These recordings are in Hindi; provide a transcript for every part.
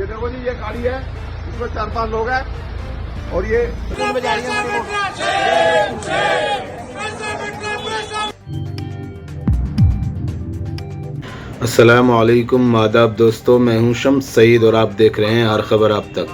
अस्सलामुअलैकुम आदाब दोस्तों, मैं हूं शम्स सईद और आप देख रहे हैं हर खबर आप तक।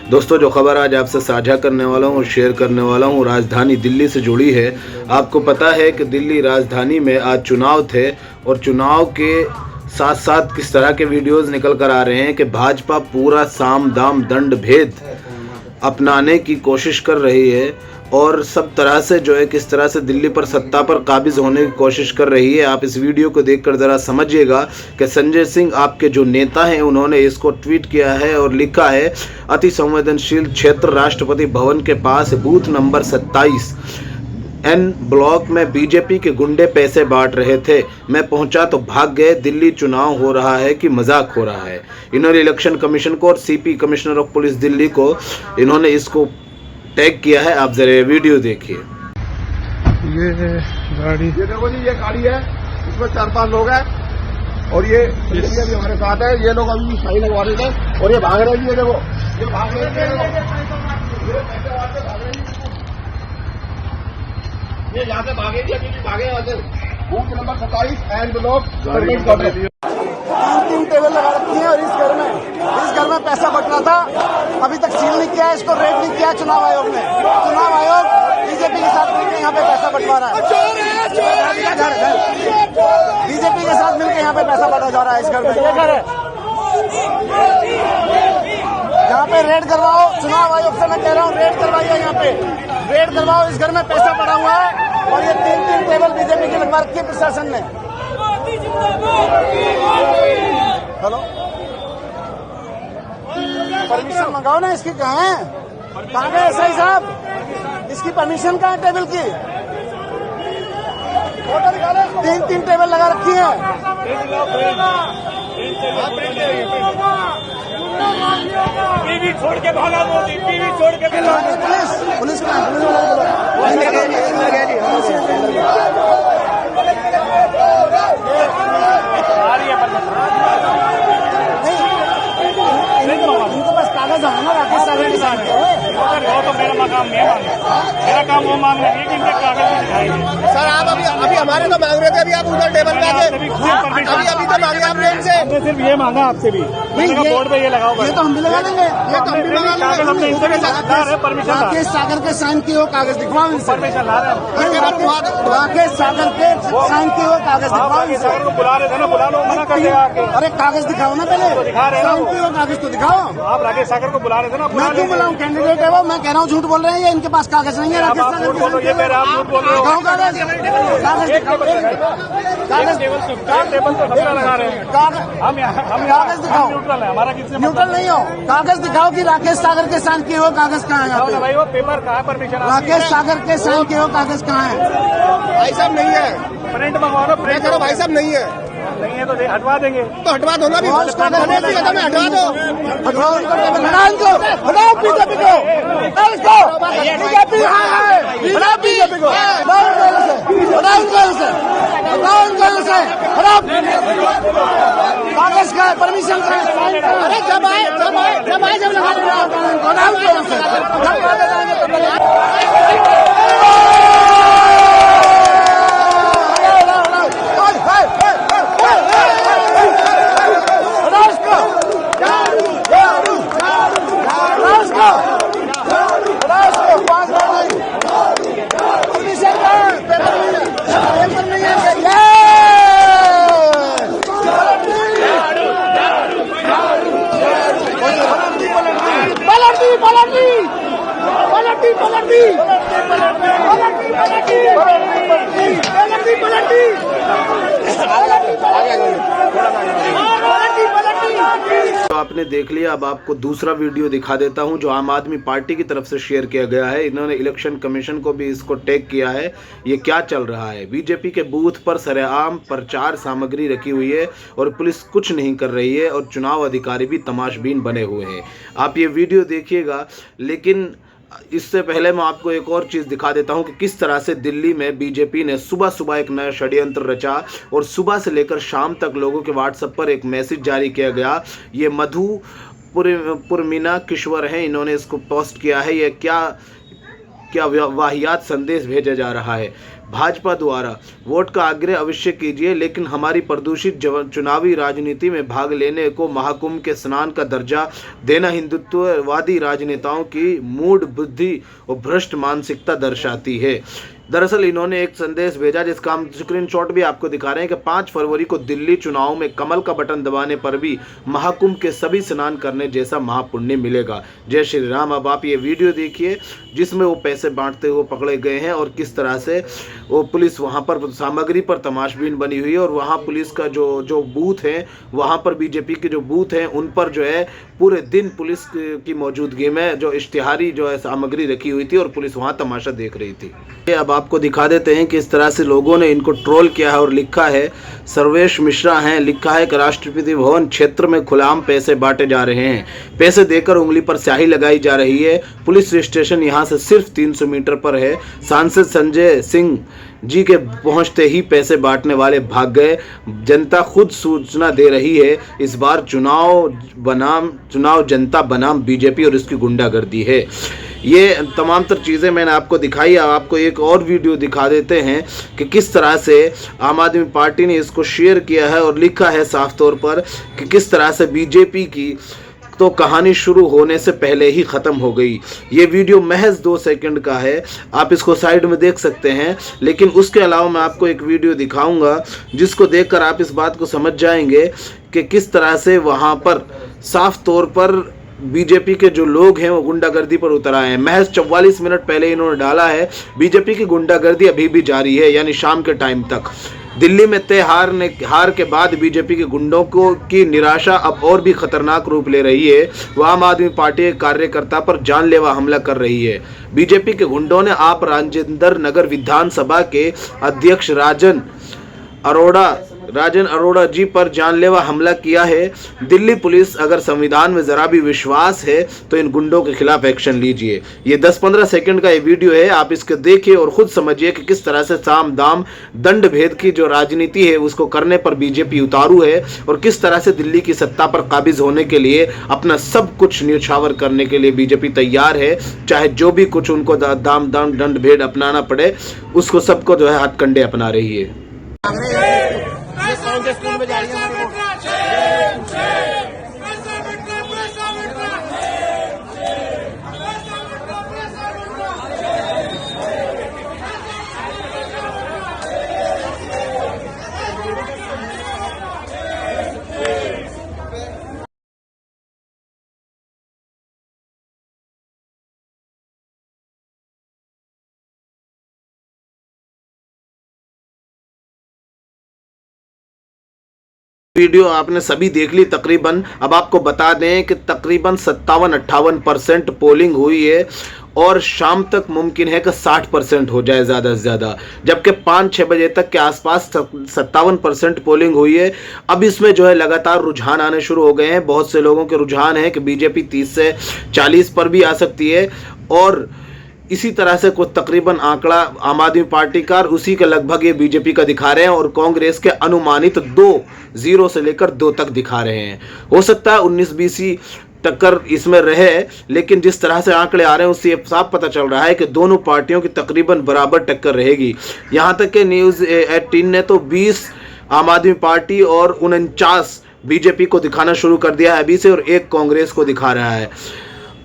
दोस्तों, जो खबर आज आपसे साझा करने वाला हूं और शेयर करने वाला हूं राजधानी दिल्ली से जुड़ी है। आपको पता है कि दिल्ली राजधानी में आज चुनाव थे और चुनाव के साथ साथ किस तरह के वीडियोस निकल कर आ रहे हैं कि भाजपा पूरा साम दाम दंड भेद अपनाने की कोशिश कर रही है और सब तरह से जो है किस तरह से दिल्ली पर सत्ता पर काबिज होने की कोशिश कर रही है। आप इस वीडियो को देखकर ज़रा समझिएगा कि संजय सिंह आपके जो नेता हैं उन्होंने इसको ट्वीट किया है और लिखा है, अति संवेदनशील क्षेत्र राष्ट्रपति भवन के पास बूथ नंबर 27 एन ब्लॉक में बीजेपी के गुंडे पैसे बांट रहे थे। मैं पहुंचा तो भाग गए। दिल्ली चुनाव हो रहा है कि मजाक हो रहा है। इन्होंने इलेक्शन कमीशन को और CP commissioner of police Delhi को इन्होंने इसको टैग किया है। आप जरा वीडियो देखिए। ये गाड़ी, ये देखो जी, ये गाड़ी है, इसमें 4-5 लोग हैं और ये भी हमारे साथ है। ये लोग अभी सही लगवा रहे थे और ये भाग रहे हैं। ये देखो, ये भाग रहे हैं, ये यहाँ से भागे जी, अभी भी भागे यहाँ से। Booth number 27 and block government quarter. 3 table लगा रखी है और इस घर में पैसा बटना था। अभी तक सील नहीं किया है, इसको रेड नहीं किया चुनाव आयोग ने। चुनाव आयोग बीजेपी के साथ मिलकर यहाँ पे पैसा बंटवा रहा है। बीजेपी के साथ मिलकर यहाँ पे पैसा बांटा जा रहा है। इस घर में ये घर है, यहाँ पे रेड करवाओ। चुनाव आयोग से मैं कह रहा हूँ, रेड करवाइए, यहाँ पे रेड करवाओ। इस घर में पैसा पड़ा हुआ है और ये 3 टेबल बीजेपी की लगवा रखी है प्रशासन ने। हेलो, परमिशन मंगाओ ना इसकी। कहाँ है एसआई साहब? इसकी परमिशन कहाँ है टेबल की? 3 टेबल लगा रखी है। टीवी छोड़ के भागा, मोदी टीवी छोड़ के भागा। पुलिस का इनको बस कागज आना ना, राकेश सागर के साथ वो तो मेरा काम नहीं है, मेरा काम वो मांगना है कि इनके कागज दिखाएंगे। सर आप अभी हमारे तो मांग रहे थे, अभी आप उधर टेबल पे आके अभी तो मांगे आपने इनसे। हमने सिर्फ ये मांगा आपसे भी, बोर्ड पे ये लगाओ। ये तो हम भी लगा देंगे। ये तो हम भी लगा कागज हमने इनसे भी परमिशन, राकेश सागर के साइन किए हो कागज दिखवाओ इनसे। परमिशन ला रहे हैं। राकेश सागर के साइन किए हो कागज दिखवाओ इनसे। सागर को बुला रहे थे ना, बुला लो, मना कर दिया आके। अरे कागज दिखाओ ना पहले, दिखा रहे हैं ना, साइन किए हो कागज तो दिखाओ। आप राकेश सागर को बुला रहे थे ना। मैं क्यों बुलाऊं? कैंडिडेट है वो। मैं कह रहा हूँ झूठ बोल रहे हैं ये, इनके पास कागज नहीं है। राकेश सागर बोलो, ये कह रहे आप झूठ बोल रहे हो। दिखाओ कागज, कागज दिखाओ, कागज टेबल तो सबका लगा रहे हैं। हम कागज दिखाओ। न्यूट्रल है, हमारा किसी न्यूट्रल नहीं हो। कागज दिखाओ कि राकेश सागर के साइन किए हो कागज कहाँ है यहाँ पे? भाई वो पेपर कहाँ है, परमिशन? राकेश सागर के साइन किए हो कागज कहाँ है? भाई साहब नहीं है, प्रिंट मंगवाओ ना। मैं कह रहा हूँ भाई साहब नहीं है, नहीं है तो हटवा देंगे। तो हटवा दो ना। अभी और उसका हटवा दो, हटवा दो। हटाओ इनको, हटाओ इनको, हटाओ बीजेपी को, हटाओ इसको। बीजेपी यहाँ है, हटाओ बीजेपी को, हटाओ इनको यहाँ से, हटाओ इनको यहाँ से, हटाओ इनको यहाँ से, हटाओ। कागज का है, परमिशन का है, साइन का है। अरे जब आए हटाओ इनको यहाँ से, जब कागज आएंगे तब तो आपने देख लिया। अब आपको दूसरा वीडियो दिखा देता हूं जो आम आदमी पार्टी की तरफ से शेयर किया गया है। इन्होंने इलेक्शन कमीशन को भी इसको टैग किया है। ये क्या चल रहा है? बीजेपी के बूथ पर सरेआम प्रचार सामग्री रखी हुई है और पुलिस कुछ नहीं कर रही है और चुनाव अधिकारी भी तमाशबीन बने हुए हैं। आप ये वीडियो देखिएगा, लेकिन इससे पहले मैं आपको एक और चीज़ दिखा देता हूं कि किस तरह से दिल्ली में बीजेपी ने सुबह सुबह एक नया षड्यंत्र रचा और सुबह से लेकर शाम तक लोगों के व्हाट्सएप पर एक मैसेज जारी किया गया। ये मधु पुरमीना किश्वर हैं, इन्होंने इसको पोस्ट किया है। ये क्या वाहियात संदेश भेजा जा रहा है। भाजपा द्वारा वोट का आग्रह अवश्य कीजिए, लेकिन हमारी प्रदूषित चुनावी राजनीति में भाग लेने को महाकुंभ के स्नान का दर्जा देना हिंदुत्ववादी राजनेताओं की मूढ़ बुद्धि और भ्रष्ट मानसिकता दर्शाती है। दरअसल इन्होंने एक संदेश भेजा जिसका हम स्क्रीनशॉट भी आपको दिखा रहे हैं कि 5 फरवरी को दिल्ली चुनाव में कमल का बटन दबाने पर भी महाकुंभ के सभी स्नान करने जैसा महापुण्य मिलेगा। जय श्री राम। अब आप ये वीडियो देखिए जिसमें वो पैसे बांटते हुए पकड़े गए हैं और किस तरह से वो पुलिस वहाँ पर सामग्री पर तमाशबीन बनी हुई है और वहाँ पुलिस का जो बूथ है, वहाँ पर बीजेपी के जो बूथ हैं उन पर जो है पूरे दिन पुलिस की मौजूदगी में जो इश्तिहारी जो है सामग्री रखी हुई थी और पुलिस वहाँ तमाशा देख रही थी। अब आपको दिखा देते हैं कि इस तरह से लोगों ने इनको ट्रोल किया है और लिखा है, सर्वेश मिश्रा हैं, लिखा है कि राष्ट्रपति भवन क्षेत्र में खुलेआम पैसे बांटे जा रहे हैं, पैसे देकर उंगली पर स्याही लगाई जा रही है, पुलिस स्टेशन यहाँ से सिर्फ 300 मीटर पर है, सांसद संजय सिंह जी के पहुंचते ही पैसे बांटने वाले भाग गए, जनता खुद सूचना दे रही है, इस बार चुनाव जनता बनाम बीजेपी और इसकी गुंडागर्दी है। ये तमाम तर चीज़ें मैंने आपको दिखाई। अब आपको एक और वीडियो दिखा देते हैं कि किस तरह से आम आदमी पार्टी ने इसको शेयर किया है और लिखा है साफ तौर पर कि किस तरह से बीजेपी की तो कहानी शुरू होने से पहले ही ख़त्म हो गई। ये वीडियो महज 2 सेकंड का है, आप इसको साइड में देख सकते हैं, लेकिन उसके अलावा मैं आपको एक वीडियो दिखाऊंगा जिसको देखकर आप इस बात को समझ जाएंगे कि किस तरह से वहाँ पर साफ तौर पर बीजेपी के जो लोग हैं वो गुंडागर्दी पर उतर आए हैं। महज 44 मिनट पहले इन्होंने डाला है, बीजेपी की गुंडागर्दी अभी भी जारी है, यानी शाम के टाइम तक। दिल्ली में तय हार के बाद बीजेपी के गुंडों की निराशा अब और भी खतरनाक रूप ले रही है। वह आम आदमी पार्टी के कार्यकर्ता पर जानलेवा हमला कर रही है। बीजेपी के गुंडों ने आप राजेंद्र नगर विधानसभा के अध्यक्ष राजन अरोड़ा जी पर जानलेवा हमला किया है। दिल्ली पुलिस अगर संविधान में जरा भी विश्वास है तो इन गुंडों के खिलाफ एक्शन लीजिए। ये 10-15 सेकंड का ये वीडियो है, आप इसको देखिए और खुद समझिए कि किस तरह से साम दाम दंड भेद की जो राजनीति है उसको करने पर बीजेपी उतारू है और किस तरह से दिल्ली की सत्ता पर काबिज होने के लिए अपना सब कुछ न्यौछावर करने के लिए बीजेपी तैयार है। चाहे जो भी कुछ उनको दाम दंड भेद अपनाना पड़े, उसको सबको जो है हथकंडे अपना रही है। स्कूल में जा रही है। वीडियो आपने सभी देख ली तकरीबन। अब आपको बता दें कि तकरीबन 57-58% पोलिंग हुई है और शाम तक मुमकिन है कि 60% हो जाए ज़्यादा से ज़्यादा, जबकि 5-6 बजे तक के आसपास 57% पोलिंग हुई है। अब इसमें जो है लगातार रुझान आने शुरू हो गए हैं। बहुत से लोगों के रुझान है कि बीजेपी 30 से 40 पर भी आ सकती है और इसी तरह से कुछ तकरीबन आंकड़ा आम आदमी पार्टी का उसी के लगभग ये बीजेपी का दिखा रहे हैं और कांग्रेस के अनुमानित 2-0 से लेकर 2 तक दिखा रहे हैं। हो सकता है 19-20 टक्कर इसमें रहे, लेकिन जिस तरह से आंकड़े आ रहे हैं उससे साफ पता चल रहा है कि दोनों पार्टियों की तकरीबन बराबर टक्कर रहेगी। यहाँ तक कि न्यूज़ 18 ने तो 20 आम आदमी पार्टी और 49 बीजेपी को दिखाना शुरू कर दिया है अभी से और 1 कांग्रेस को दिखा रहा है।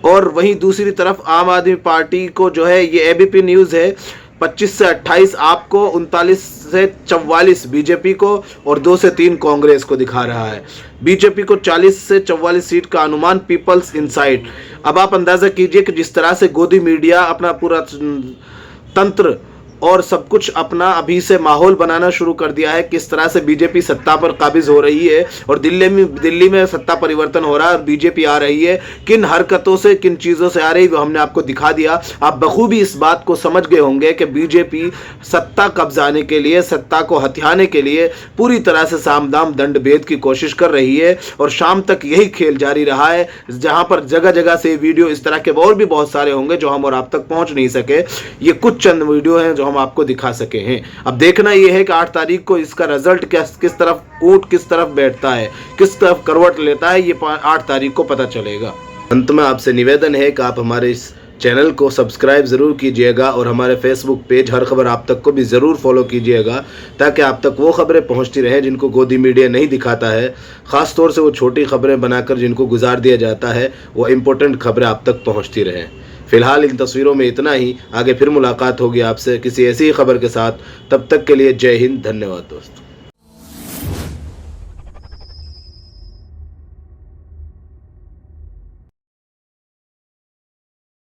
और वहीं दूसरी तरफ आम आदमी पार्टी को जो है ये एबीपी न्यूज़ है 25 से 28 आपको, 39 से 44 बीजेपी को और 2 से 3 कांग्रेस को दिखा रहा है। बीजेपी को 40 से 44 सीट का अनुमान पीपल्स इनसाइट। अब आप अंदाजा कीजिए कि जिस तरह से गोदी मीडिया अपना पूरा तंत्र और सब कुछ अपना अभी से माहौल बनाना शुरू कर दिया है, किस तरह से बीजेपी सत्ता पर काबिज हो रही है और दिल्ली में सत्ता परिवर्तन हो रहा है और बीजेपी आ रही है। किन हरकतों से किन चीज़ों से आ रही है वो हमने आपको दिखा दिया। आप बखूबी इस बात को समझ गए होंगे कि बीजेपी सत्ता कब्जाने के लिए, सत्ता को हथियाने के लिए पूरी तरह से सामदाम दंड भेद की कोशिश कर रही है और शाम तक यही खेल जारी रहा है, जहां पर जगह जगह से वीडियो इस तरह के और भी बहुत सारे होंगे जो हम और आप तक पहुंच नहीं सके। ये कुछ चंद वीडियो हैं जो हम आपको दिखा सके हैं। अब देखना यह है कि 8 तारीख को इसका रिजल्ट किस तरफ ऊँट किस तरफ बैठता है, किस तरफ करवट लेता है, ये 8 तारीख को पता चलेगा। अंत में आपसे निवेदन है कि आप हमारे इस चैनल को सब्सक्राइब ज़रूर कीजिएगा और हमारे फेसबुक पेज हर खबर आप तक को भी ज़रूर फॉलो कीजिएगा, ताकि आप तक वो खबरें पहुंचती रहें जिनको गोदी मीडिया नहीं दिखाता है। ख़ास तौर से वो छोटी खबरें बनाकर जिनको गुजार दिया जाता है, वो इम्पोर्टेंट खबरें आप तक पहुंचती रहें। फिलहाल इन तस्वीरों में इतना ही। आगे फिर मुलाकात होगी आपसे किसी ऐसी खबर के साथ। तब तक के लिए जय हिंद, धन्यवाद दोस्तों।